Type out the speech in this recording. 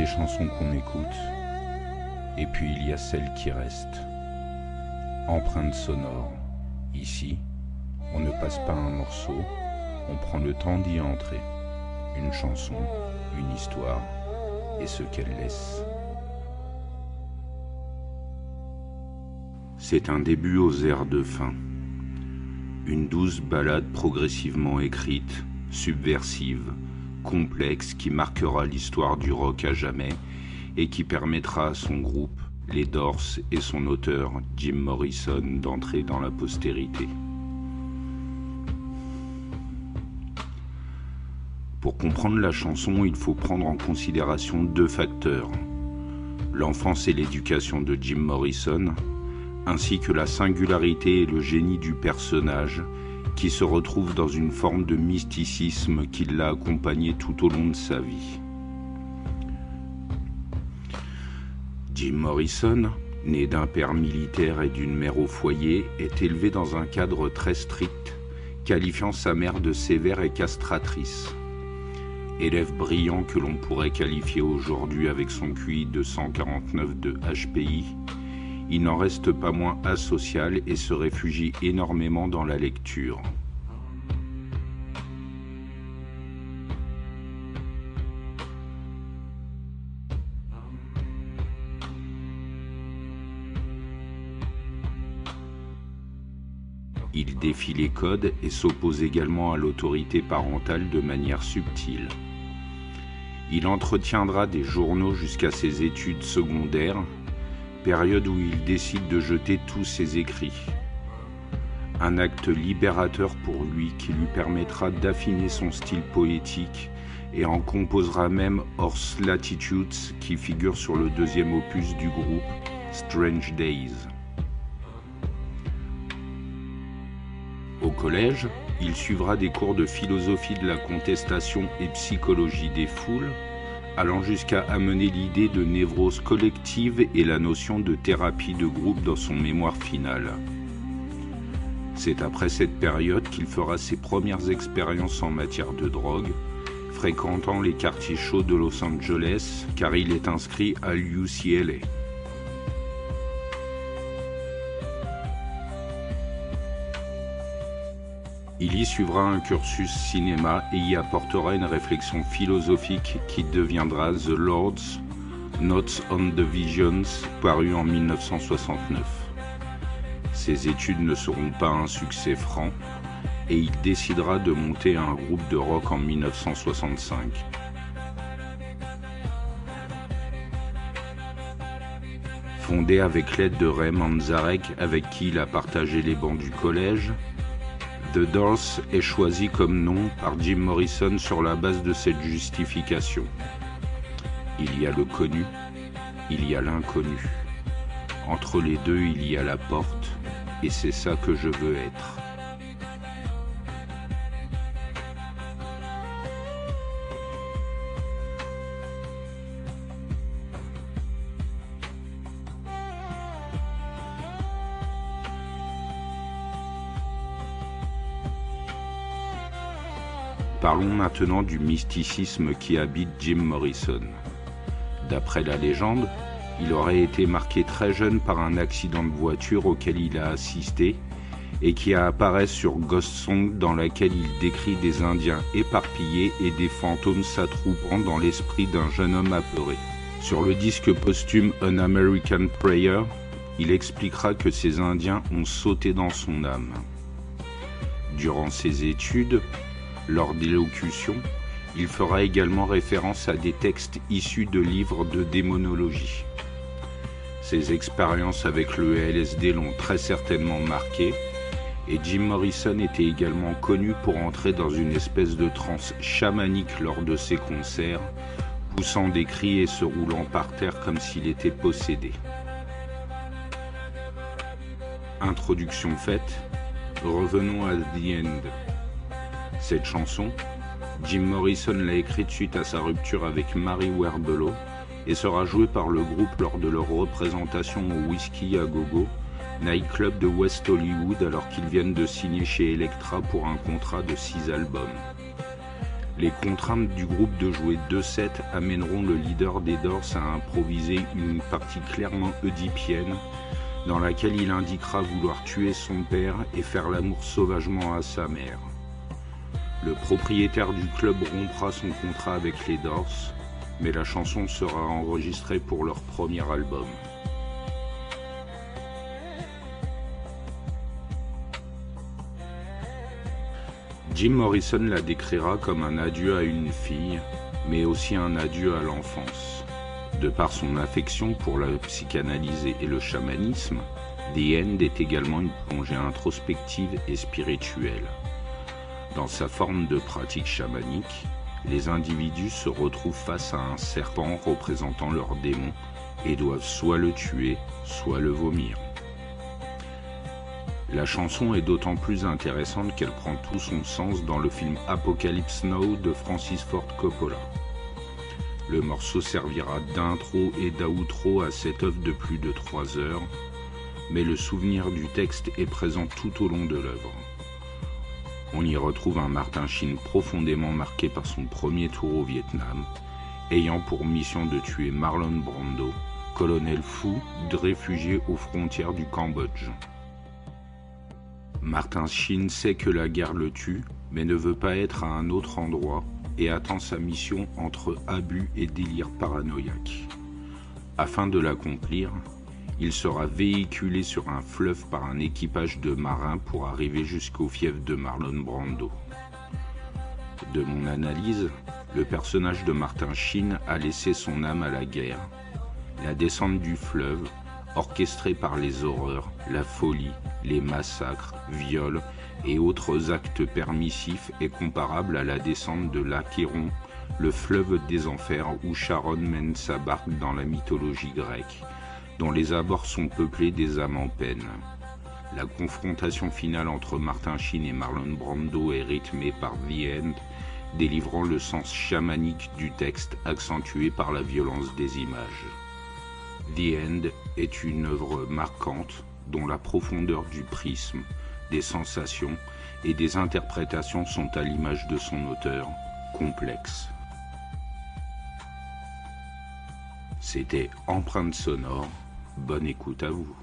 des chansons qu'on écoute, et puis il y a celles qui restent. Empreintes sonores. Ici, on ne passe pas un morceau, on prend le temps d'y entrer. Une chanson, une histoire, et ce qu'elle laisse. C'est un début aux airs de fin. Une douce ballade progressivement écrite, subversive, complexe qui marquera l'histoire du rock à jamais et qui permettra à son groupe, les Doors et son auteur, Jim Morrison, d'entrer dans la postérité. Pour comprendre la chanson, il faut prendre en considération deux facteurs. L'enfance et l'éducation de Jim Morrison, ainsi que la singularité et le génie du personnage, qui se retrouve dans une forme de mysticisme qui l'a accompagné tout au long de sa vie. Jim Morrison, né d'un père militaire et d'une mère au foyer, est élevé dans un cadre très strict, qualifiant sa mère de sévère et castratrice. Élève brillant que l'on pourrait qualifier aujourd'hui avec son QI de 149 de HPI, il n'en reste pas moins asocial et se réfugie énormément dans la lecture. Il défie les codes et s'oppose également à l'autorité parentale de manière subtile. Il entretiendra des journaux jusqu'à ses études secondaires, période où il décide de jeter tous ses écrits. Un acte libérateur pour lui qui lui permettra d'affiner son style poétique et en composera même Horse Latitudes qui figure sur le deuxième opus du groupe, Strange Days. Au collège, il suivra des cours de philosophie de la contestation et psychologie des foules, allant jusqu'à amener l'idée de névrose collective et la notion de thérapie de groupe dans son mémoire final. C'est après cette période qu'il fera ses premières expériences en matière de drogue, fréquentant les quartiers chauds de Los Angeles, car il est inscrit à l'UCLA. Il y suivra un cursus cinéma et y apportera une réflexion philosophique qui deviendra The Lord's Notes on the Visions, paru en 1969. Ses études ne seront pas un succès franc et il décidera de monter un groupe de rock en 1965. Fondé avec l'aide de Ray Manzarek, avec qui il a partagé les bancs du collège, The Doors est choisi comme nom par Jim Morrison sur la base de cette justification. Il y a le connu, il y a l'inconnu. Entre les deux, il y a la porte, et c'est ça que je veux être. Parlons maintenant du mysticisme qui habite Jim Morrison. D'après la légende, il aurait été marqué très jeune par un accident de voiture auquel il a assisté et qui apparaît sur Ghost Song, dans laquelle il décrit des Indiens éparpillés et des fantômes s'attroupant dans l'esprit d'un jeune homme apeuré. Sur le disque posthume An American Prayer, il expliquera que ces Indiens ont sauté dans son âme. Durant ses études, lors d'élocutions, il fera également référence à des textes issus de livres de démonologie. Ses expériences avec le LSD l'ont très certainement marqué, et Jim Morrison était également connu pour entrer dans une espèce de transe chamanique lors de ses concerts, poussant des cris et se roulant par terre comme s'il était possédé. Introduction faite, revenons à The End. Cette chanson, Jim Morrison l'a écrite suite à sa rupture avec Mary Werbelow et sera jouée par le groupe lors de leur représentation au Whisky à Gogo, nightclub de West Hollywood, alors qu'ils viennent de signer chez Elektra pour un contrat de 6 albums. Les contraintes du groupe de jouer 2/7 amèneront le leader des Doors à improviser une partie clairement oedipienne dans laquelle il indiquera vouloir tuer son père et faire l'amour sauvagement à sa mère. Le propriétaire du club rompra son contrat avec les Doors, mais la chanson sera enregistrée pour leur premier album. Jim Morrison la décrira comme un adieu à une fille, mais aussi un adieu à l'enfance. De par son affection pour la psychanalyse et le chamanisme, The End est également une plongée introspective et spirituelle. Dans sa forme de pratique chamanique, les individus se retrouvent face à un serpent représentant leur démon et doivent soit le tuer, soit le vomir. La chanson est d'autant plus intéressante qu'elle prend tout son sens dans le film Apocalypse Now de Francis Ford Coppola. Le morceau servira d'intro et d'outro à cette œuvre de plus de 3 heures, mais le souvenir du texte est présent tout au long de l'œuvre. On y retrouve un Martin Sheen profondément marqué par son premier tour au Vietnam, ayant pour mission de tuer Marlon Brando, colonel fou réfugié aux frontières du Cambodge. Martin Sheen sait que la guerre le tue, mais ne veut pas être à un autre endroit et attend sa mission entre abus et délire paranoïaque. Afin de l'accomplir, il sera véhiculé sur un fleuve par un équipage de marins pour arriver jusqu'au fief de Marlon Brando. De mon analyse, le personnage de Martin Sheen a laissé son âme à la guerre. La descente du fleuve, orchestrée par les horreurs, la folie, les massacres, viols et autres actes permissifs, est comparable à la descente de l'Achéron, le fleuve des enfers où Charon mène sa barque dans la mythologie grecque, dont les abords sont peuplés des âmes en peine. La confrontation finale entre Martin Sheen et Marlon Brando est rythmée par The End, délivrant le sens chamanique du texte accentué par la violence des images. The End est une œuvre marquante dont la profondeur du prisme, des sensations et des interprétations sont à l'image de son auteur, complexes. C'était Empreinte sonore, bonne écoute à vous.